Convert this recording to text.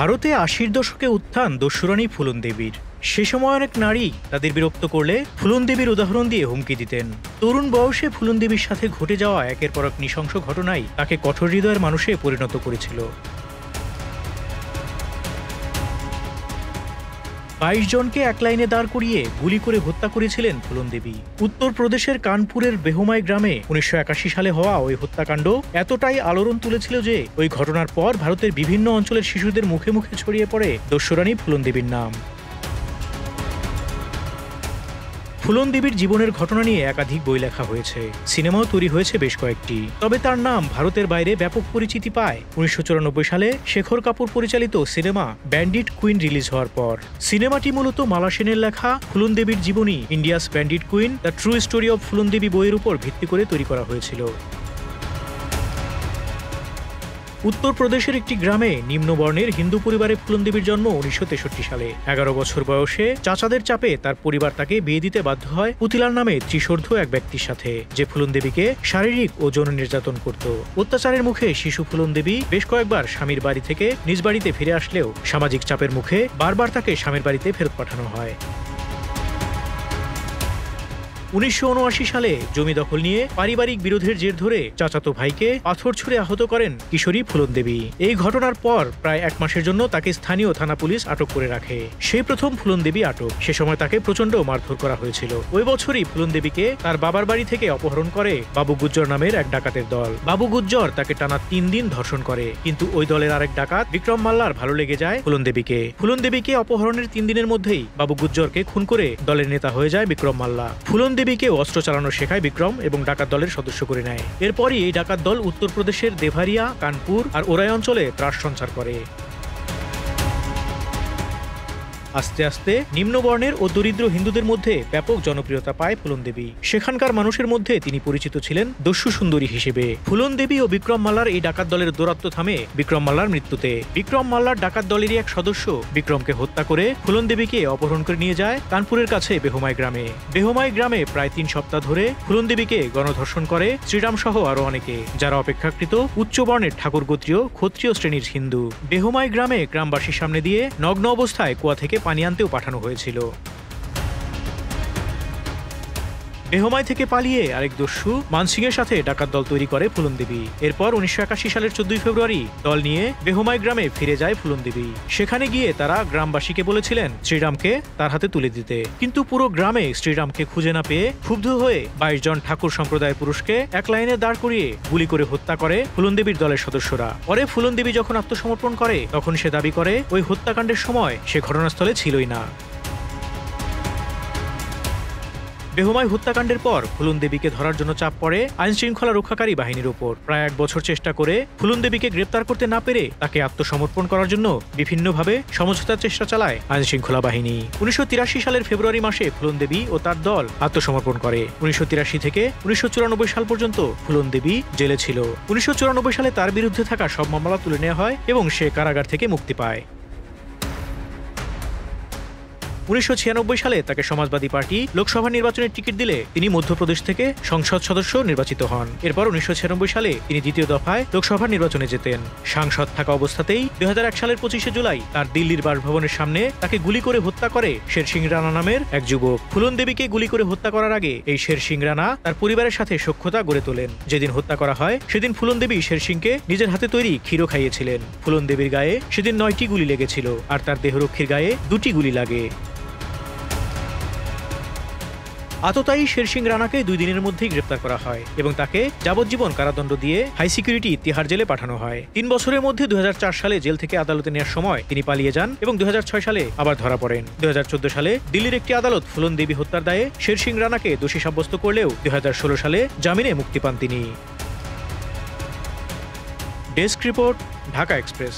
ভারতে ৮০-র দশকে উত্থান দস্যুরানী ফুলন দেবীর। সে সময় অনেক নারী তাদের বিরক্ত করলে ফুলন দেবীর উদাহরণ দিয়ে হুমকি দিতেন। তরুণ বয়সে ফুলন দেবীর সাথে ঘটে যাওয়া একের পর এক নৃশংস ঘটনাই তাকে কঠোর হৃদয়ের মানুষে পরিণত করেছিল। ২২ জনকে এক লাইনে দাঁড় করিয়ে গুলি করে হত্যা করেছিলেন ফুলন দেবী। উত্তরপ্রদেশের কানপুরের বেহমাই গ্রামে ১৯৮১ সালে হওয়া ওই হত্যাকাণ্ড এতটাই আলোড়ন তুলেছিল যে ওই ঘটনার পর ভারতের বিভিন্ন অঞ্চলের শিশুদের মুখে মুখে ছড়িয়ে পড়ে দস্যুরানী ফুলন দেবীর নাম। ফুলন দেবীর জীবনের ঘটনা নিয়ে একাধিক বই লেখা হয়েছে, সিনেমাও তৈরি হয়েছে বেশ কয়েকটি। তবে তার নাম ভারতের বাইরে ব্যাপক পরিচিতি পায় ১৯৯৪ সালে শেখর কাপুর পরিচালিত সিনেমা ব্যান্ডিট কুইন রিলিজ হওয়ার পর। সিনেমাটি মূলত মালা সেনের লেখা ফুলন দেবীর জীবনী India's bandit queen the true story of Phoolan Devi বইয়ের উপর ভিত্তি করে তৈরি করা হয়েছিল। উত্তরপ্রদেশের একটি গ্রামে নিম্নবর্ণের হিন্দু পরিবারে ফুলন দেবীর জন্ম ১৯৬৩ সালে। ১১ বছর বয়সে চাচাদের চাপে তার পরিবার তাকে বিয়ে দিতে বাধ্য হয় পুতিলার নামে ত্রিশোর্ধ্ব এক ব্যক্তির সাথে, যে ফুলন দেবীকে শারীরিক ও যৌন নির্যাতন করত। অত্যাচারের মুখে শিশু ফুলন দেবী বেশ কয়েকবার স্বামীর বাড়ি থেকে নিজ বাড়িতে ফিরে আসলেও সামাজিক চাপের মুখে বারবার তাকে স্বামীর বাড়িতে ফেরত পাঠানো হয়। ১৯৭৯ সালে জমি দখল নিয়ে পারিবারিক বিরোধের জের ধরে চাচাতো ভাইকে পাথর ছুঁড়ে আহত করেন কিশোরী ফুলন দেবী। এই ঘটনার পর প্রায় ১ মাসের জন্য তাকে স্থানীয় থানা পুলিশ আটক করে রাখে। সেই প্রথম ফুলন দেবী আটক। সে সময় তাকে প্রচন্ড মারধর করা হয়েছিল। ওই বছরই ফুলন দেবীকে তার বাবার বাড়ি থেকে অপহরণ করে বাবু গুজ্জর নামের এক ডাকাতের দল। বাবু গুজ্জর তাকে টানা ৩ দিন ধর্ষণ করে, কিন্তু ওই দলের আরেক ডাকাত বিক্রম মাল্লার ভালো লেগে যায় ফুলন দেবীকে। ফুলন দেবীকে অপহরণের ৩ দিনের মধ্যেই বাবু গুজ্জরকে খুন করে দলের নেতা হয়ে যায় বিক্রম মাল্লা। ফুলন দেবীকে অস্ত্র চালানো শেখায় বিক্রম এবং ডাকাত দলের সদস্য করে নেয়। এরপরই এই ডাকাত দল উত্তরপ্রদেশের দেভারিয়া, কানপুর আর ওরাই অঞ্চলে ত্রাস সঞ্চার করে। আস্তে আস্তে নিম্নবর্ণের ও দরিদ্র হিন্দুদের মধ্যে ব্যাপক জনপ্রিয়তা পায় ফুলন দেবী। সেখানকার মানুষের মধ্যে তিনি পরিচিত ছিলেন দস্যু সুন্দরী হিসেবে। ফুলন দেবী ও বিক্রম মাল্লার এই ডাকাত দলের দৌরাত্ম্য থামে বিক্রম মাল্লার মৃত্যুতে। বিক্রম মাল্লার ডাকাত দলেরই এক সদস্য বিক্রমকে হত্যা করে ফুলন দেবীকে অপহরণ করে নিয়ে যায় কানপুরের কাছে বেহমাই গ্রামে। বেহমাই গ্রামে প্রায় ৩ সপ্তাহ ধরে ফুলন দেবীকে গণধর্ষণ করে শ্রীরাম সহ আরো অনেকে, যারা অপেক্ষাকৃত উচ্চ বর্ণের ঠাকুর গোত্রীয় ক্ষত্রিয় শ্রেণীর হিন্দু। বেহমাই গ্রামে গ্রামবাসীর সামনে দিয়ে নগ্ন অবস্থায় কুয়া থেকে পানি আনতেও পাঠানো হয়েছিল। বেহমাই থেকে পালিয়ে আরেক দস্যু মানসিংয়ের সাথে ডাকাত দল তৈরি করে ফুলন দেবী। এরপর ১৯৮১ সালের ১৪ ফেব্রুয়ারি দল নিয়ে বেহমাই গ্রামে ফিরে যায় ফুলন দেবী। সেখানে গিয়ে তারা গ্রামবাসীকে বলেছিলেন শ্রীরামকে তার হাতে তুলে দিতে, কিন্তু পুরো গ্রামে শ্রীরামকে খুঁজে না পেয়ে ক্ষুব্ধ হয়ে ২২ জন ঠাকুর সম্প্রদায়ের পুরুষকে এক লাইনে দাঁড় করিয়ে গুলি করে হত্যা করে ফুলন দেবীর দলের সদস্যরা। পরে ফুলন দেবী যখন আত্মসমর্পণ করে তখন সে দাবি করে ওই হত্যাকাণ্ডের সময় সে ঘটনাস্থলে ছিলই না। বেহমাই হত্যাকাণ্ডের পর ফুলন দেবীকে ধরার জন্য চাপ পড়ে আইন শৃঙ্খলা রক্ষাকারী বাহিনীর উপর। প্রায় ১ বছর চেষ্টা করে ফুলন দেবীকে গ্রেপ্তার করতে না পেরে তাকে আত্মসমর্পণ করার জন্য বিভিন্নভাবে সমঝোতার চেষ্টা চালায় আইন শৃঙ্খলা বাহিনী। ১৯৮৩ সালের ফেব্রুয়ারি মাসে ফুলন দেবী ও তার দল আত্মসমর্পণ করে। ১৯৮৩ থেকে ১৯৯৪ সাল পর্যন্ত ফুলন দেবী জেলে ছিল। ১৯৯৪ সালে তার বিরুদ্ধে থাকা সব মামলা তুলে নেওয়া হয় এবং সে কারাগার থেকে মুক্তি পায়। ১৯৯৬ সালে তাকে সমাজবাদী পার্টি লোকসভা নির্বাচনের টিকিট দিলে তিনি মধ্যপ্রদেশ থেকে সংসদ সদস্য নির্বাচিত হন। এরপর ১৯৯৬ সালে তিনি দ্বিতীয় দফায় লোকসভা নির্বাচনে জেতেন। সাংসদ থাকা অবস্থাতেই ২০০১ সালের ২৫শে জুলাই তার দিল্লির বাসভবনের সামনে তাকে গুলি করে হত্যা করে শের সিং রানা নামের এক যুবক। ফুলন দেবীকে গুলি করে হত্যা করার আগে এই শের সিং রানা তার পরিবারের সাথে সখ্যতা গড়ে তোলেন। যেদিন হত্যা করা হয় সেদিন ফুলন দেবী শের সিংকে নিজের হাতে তৈরি ক্ষীরও খাইয়েছিলেন। ফুলন দেবীর গায়ে সেদিন ৯টি গুলি লেগেছিল আর তার দেহরক্ষীর গায়ে ২টি গুলি লাগে। আততায়ী শের সিং রানাকে ২ দিনের মধ্যেই গ্রেপ্তার করা হয় এবং তাকে যাবজ্জীবন কারাদণ্ড দিয়ে হাই সিকিউরিটি তিহার জেলে পাঠানো হয়। ৩ বছরের মধ্যে ২০০৪ সালে জেল থেকে আদালতে নেওয়ার সময় তিনি পালিয়ে যান এবং ২০০৬ সালে আবার ধরা পড়েন। ২০১৪ সালে দিল্লির একটি আদালত ফুলন দেবী হত্যার দায়ে শের সিং রানাকে দোষী সাব্যস্ত করলেও ২০১৬ সালে জামিনে মুক্তি পান তিনি। Desk report, Dhaka express.